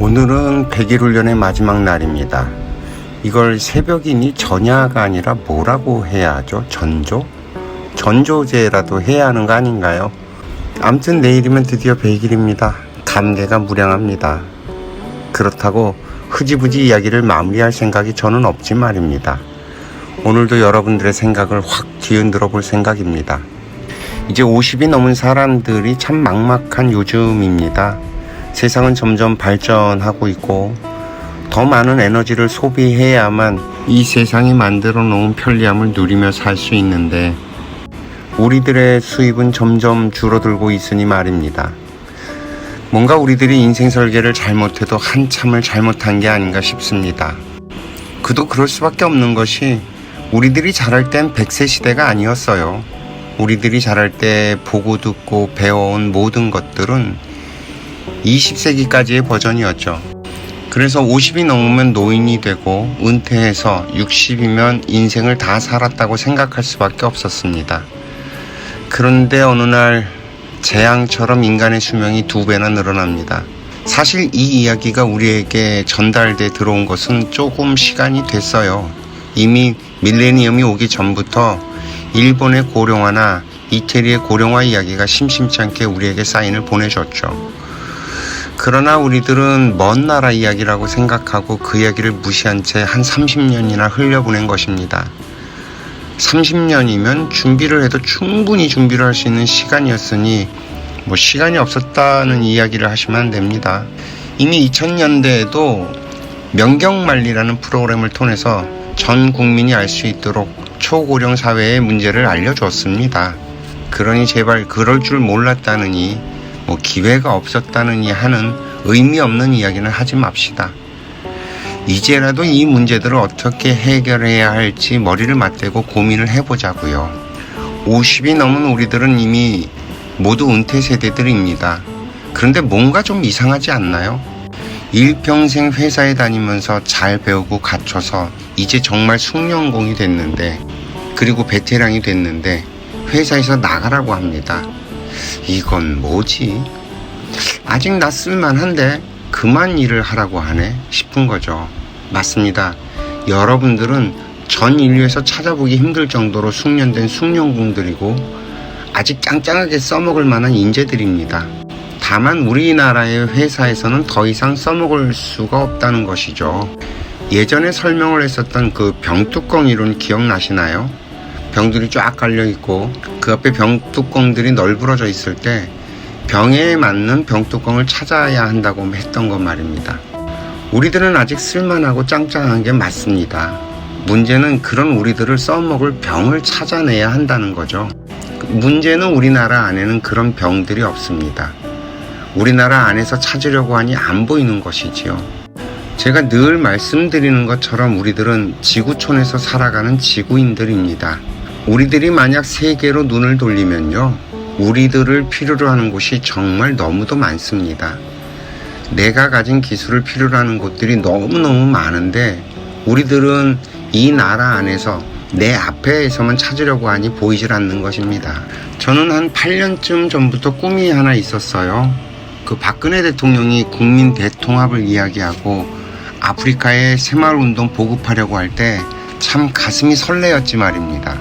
오늘은 100일 훈련의 마지막 날입니다. 이걸 새벽이니 전야가 아니라 뭐라고 해야 하죠? 전조? 전조제라도 해야 하는 거 아닌가요? 아무튼 내일이면 드디어 100일입니다. 감개가 무량합니다. 그렇다고 흐지부지 이야기를 마무리할 생각이 저는 없지 말입니다. 오늘도 여러분들의 생각을 확 뒤흔들어 볼 생각입니다. 이제 50이 넘은 사람들이 참 막막한 요즘입니다. 세상은 점점 발전하고 있고 더 많은 에너지를 소비해야만 이 세상이 만들어 놓은 편리함을 누리며 살 수 있는데 우리들의 수입은 점점 줄어들고 있으니 말입니다. 뭔가 우리들이 인생 설계를 잘못해도 한참을 잘못한 게 아닌가 싶습니다. 그도 그럴 수밖에 없는 것이 우리들이 자랄 땐 100세 시대가 아니었어요. 우리들이 자랄 때 보고 듣고 배워온 모든 것들은 20세기까지의 버전이었죠. 그래서 50이 넘으면 노인이 되고 은퇴해서 60이면 인생을 다 살았다고 생각할 수밖에 없었습니다. 그런데 어느 날 재앙처럼 인간의 수명이 2배나 늘어납니다. 사실 이 이야기가 우리에게 전달돼 들어온 것은 조금 시간이 됐어요. 이미 밀레니엄이 오기 전부터 일본의 고령화나 이태리의 고령화 이야기가 심심치 않게 우리에게 사인을 보내줬죠. 그러나 우리들은 먼 나라 이야기라고 생각하고 그 이야기를 무시한 채 한 30년이나 흘려보낸 것입니다. 30년이면 준비를 해도 충분히 준비를 할 수 있는 시간이었으니 시간이 없었다는 이야기를 하시면 안 됩니다. 이미 2000년대에도 명경만리라는 프로그램을 통해서 전 국민이 알 수 있도록 초고령 사회의 문제를 알려줬습니다. 그러니 제발 그럴 줄 몰랐다느니 기회가 없었다느니 하는 의미 없는 이야기는 하지 맙시다. 이제라도 이 문제들을 어떻게 해결해야 할지 머리를 맞대고 고민을 해보자고요. 50이 넘은 우리들은 이미 모두 은퇴 세대들입니다. 그런데 뭔가 좀 이상하지 않나요? 일평생 회사에 다니면서 잘 배우고 갖춰서 이제 정말 숙련공이 됐는데, 그리고 베테랑이 됐는데 회사에서 나가라고 합니다. 이건 뭐지? 아직 나 쓸만한데 그만 일을 하라고 하네 싶은 거죠. 맞습니다. 여러분들은 전 인류에서 찾아보기 힘들 정도로 숙련된 숙련공들이고 아직 짱짱하게 써먹을 만한 인재들입니다. 다만 우리나라의 회사에서는 더 이상 써먹을 수가 없다는 것이죠. 예전에 설명을 했었던 그 병뚜껑 이론 기억나시나요? 병들이 쫙 깔려있고 그 앞에 병뚜껑들이 널브러져 있을 때 병에 맞는 병뚜껑을 찾아야 한다고 했던 것 말입니다. 우리들은 아직 쓸만하고 짱짱한 게 맞습니다. 문제는 그런 우리들을 써먹을 병을 찾아내야 한다는 거죠. 문제는 우리나라 안에는 그런 병들이 없습니다. 우리나라 안에서 찾으려고 하니 안 보이는 것이지요. 제가 늘 말씀드리는 것처럼 우리들은 지구촌에서 살아가는 지구인들입니다. 우리들이 만약 세계로 눈을 돌리면요, 우리들을 필요로 하는 곳이 정말 너무도 많습니다. 내가 가진 기술을 필요로 하는 곳들이 너무너무 많은데 우리들은 이 나라 안에서 내 앞에서만 찾으려고 하니 보이질 않는 것입니다. 저는 한 8년쯤 전부터 꿈이 하나 있었어요. 그 박근혜 대통령이 국민 대통합을 이야기하고 아프리카에 새마을운동 보급하려고 할 때 참 가슴이 설레었지 말입니다.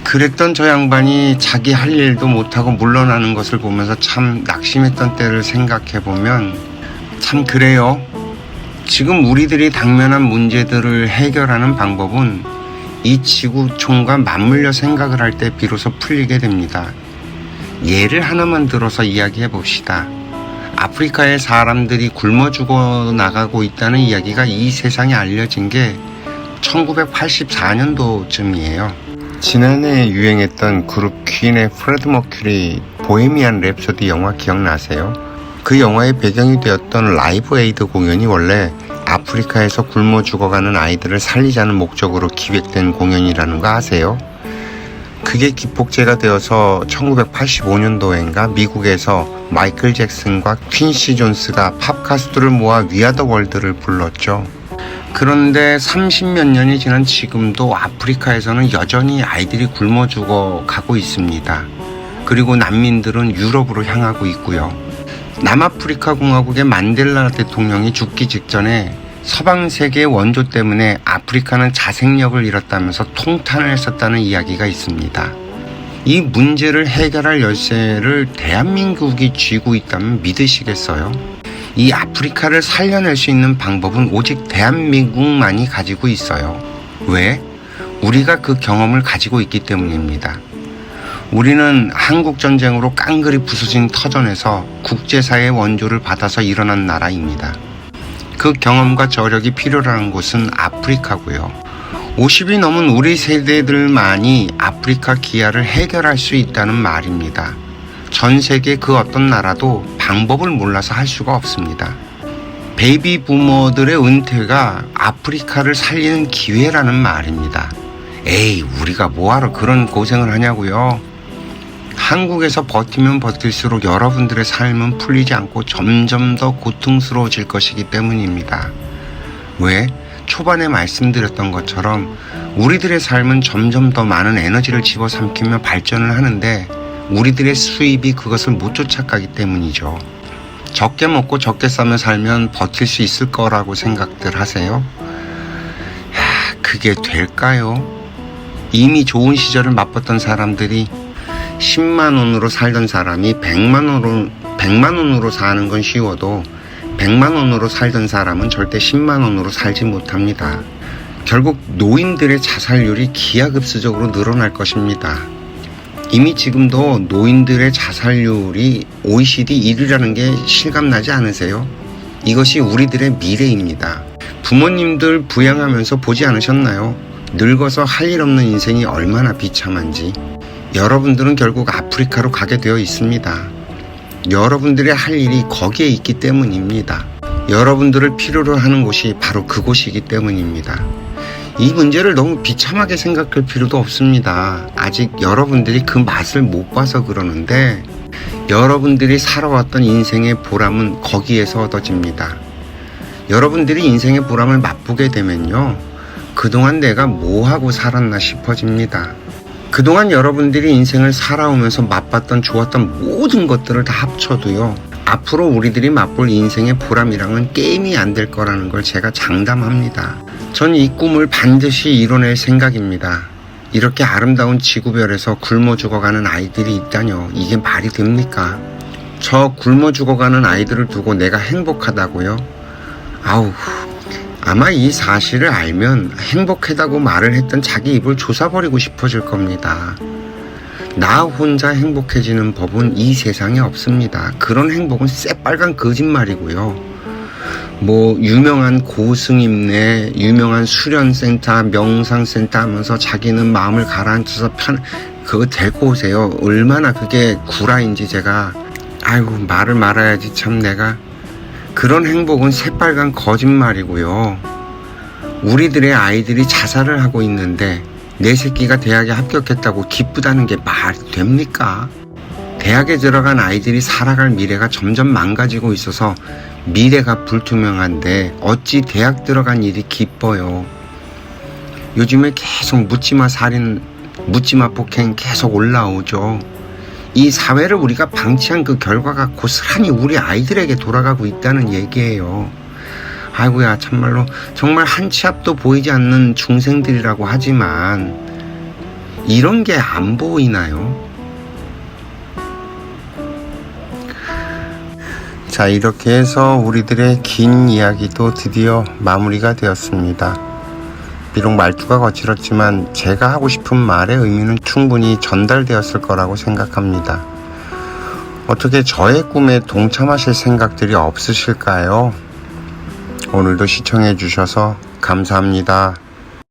그랬던 저 양반이 자기 할 일도 못하고 물러나는 것을 보면서 참 낙심했던 때를 생각해보면 참 그래요. 지금 우리들이 당면한 문제들을 해결하는 방법은 이 지구촌과 맞물려 생각을 할 때 비로소 풀리게 됩니다. 예를 하나만 들어서 이야기해 봅시다. 아프리카의 사람들이 굶어 죽어 나가고 있다는 이야기가 이 세상에 알려진 게 1984년도쯤이에요. 지난해 유행했던 그룹 퀸의 프레드 머큐리 보헤미안 랩소디 영화 기억나세요? 그 영화의 배경이 되었던 라이브 에이드 공연이 원래 아프리카에서 굶어 죽어가는 아이들을 살리자는 목적으로 기획된 공연이라는 거 아세요? 그게 기폭제가 되어서 1985년도엔가 미국에서 마이클 잭슨과 퀸시 존스가 팝 가수들을 모아 위아더 월드를 불렀죠. 그런데 30몇 년이 지난 지금도 아프리카에서는 여전히 아이들이 굶어 죽어 가고 있습니다. 그리고 난민들은 유럽으로 향하고 있고요. 남아프리카 공화국의 만델라 대통령이 죽기 직전에 서방 세계의 원조 때문에 아프리카는 자생력을 잃었다면서 통탄을 했었다는 이야기가 있습니다. 이 문제를 해결할 열쇠를 대한민국이 쥐고 있다면 믿으시겠어요? 이 아프리카를 살려낼 수 있는 방법은 오직 대한민국만이 가지고 있어요. 왜? 우리가 그 경험을 가지고 있기 때문입니다. 우리는 한국전쟁으로 깡그리 부서진 터전에서 국제사회의 원조를 받아서 일어난 나라입니다. 그 경험과 저력이 필요한 곳은 아프리카고요. 50이 넘은 우리 세대들만이 아프리카 기아를 해결할 수 있다는 말입니다. 전 세계 그 어떤 나라도 방법을 몰라서 할 수가 없습니다. 베이비 부머들의 은퇴가 아프리카를 살리는 기회라는 말입니다. 에이, 우리가 뭐하러 그런 고생을 하냐고요. 한국에서 버티면 버틸수록 여러분들의 삶은 풀리지 않고 점점 더 고통스러워질 것이기 때문입니다. 왜? 초반에 말씀드렸던 것처럼 우리들의 삶은 점점 더 많은 에너지를 집어삼키며 발전을 하는데 우리들의 수입이 그것을 못 쫓아가기 때문이죠. 적게 먹고 적게 싸며 살면 버틸 수 있을 거라고 생각들 하세요? 그게 될까요? 이미 좋은 시절을 맛봤던 사람들이 10만 원으로 살던 사람이 100만 원으로 사는 건 쉬워도 100만 원으로 살던 사람은 절대 10만 원으로 살지 못합니다. 결국 노인들의 자살률이 기하급수적으로 늘어날 것입니다. 이미 지금도 노인들의 자살률이 OECD 1위라는 게 실감나지 않으세요? 이것이 우리들의 미래입니다. 부모님들 부양하면서 보지 않으셨나요? 늙어서 할 일 없는 인생이 얼마나 비참한지. 여러분들은 결국 아프리카로 가게 되어 있습니다. 여러분들의 할 일이 거기에 있기 때문입니다. 여러분들을 필요로 하는 곳이 바로 그곳이기 때문입니다. 이 문제를 너무 비참하게 생각할 필요도 없습니다. 아직 여러분들이 그 맛을 못 봐서 그러는데 여러분들이 살아왔던 인생의 보람은 거기에서 얻어집니다. 여러분들이 인생의 보람을 맛보게 되면요, 그동안 내가 뭐하고 살았나 싶어집니다. 그동안 여러분들이 인생을 살아오면서 맛봤던 좋았던 모든 것들을 다 합쳐도요, 앞으로 우리들이 맛볼 인생의 보람이랑은 게임이 안 될 거라는 걸 제가 장담합니다. 전 이 꿈을 반드시 이뤄낼 생각입니다. 이렇게 아름다운 지구별에서 굶어 죽어가는 아이들이 있다뇨. 이게 말이 됩니까? 저 굶어 죽어가는 아이들을 두고 내가 행복하다고요? 아우, 아마 이 사실을 알면 행복하다고 말을 했던 자기 입을 조사버리고 싶어질 겁니다. 나 혼자 행복해지는 법은 이 세상에 없습니다. 그런 행복은 새빨간 거짓말이고요. 뭐 유명한 고승임네, 유명한 수련센터, 명상센터 하면서 자기는 마음을 가라앉혀서 그거 데리고 오세요. 얼마나 그게 구라인지 제가. 아이고, 말을 말아야지 참 내가. 그런 행복은 새빨간 거짓말이고요. 우리들의 아이들이 자살을 하고 있는데 내 새끼가 대학에 합격했다고 기쁘다는 게 말이 됩니까? 대학에 들어간 아이들이 살아갈 미래가 점점 망가지고 있어서 미래가 불투명한데 어찌 대학 들어간 일이 기뻐요. 요즘에 계속 묻지마 살인, 묻지마 폭행 계속 올라오죠. 이 사회를 우리가 방치한 그 결과가 고스란히 우리 아이들에게 돌아가고 있다는 얘기예요. 아이고야, 참말로 정말 한 치 앞도 보이지 않는 중생들이라고 하지만 이런 게 안 보이나요? 자, 이렇게 해서 우리들의 긴 이야기도 드디어 마무리가 되었습니다. 비록 말투가 거칠었지만 제가 하고 싶은 말의 의미는 충분히 전달되었을 거라고 생각합니다. 어떻게 저의 꿈에 동참하실 생각들이 없으실까요? 오늘도 시청해 주셔서 감사합니다.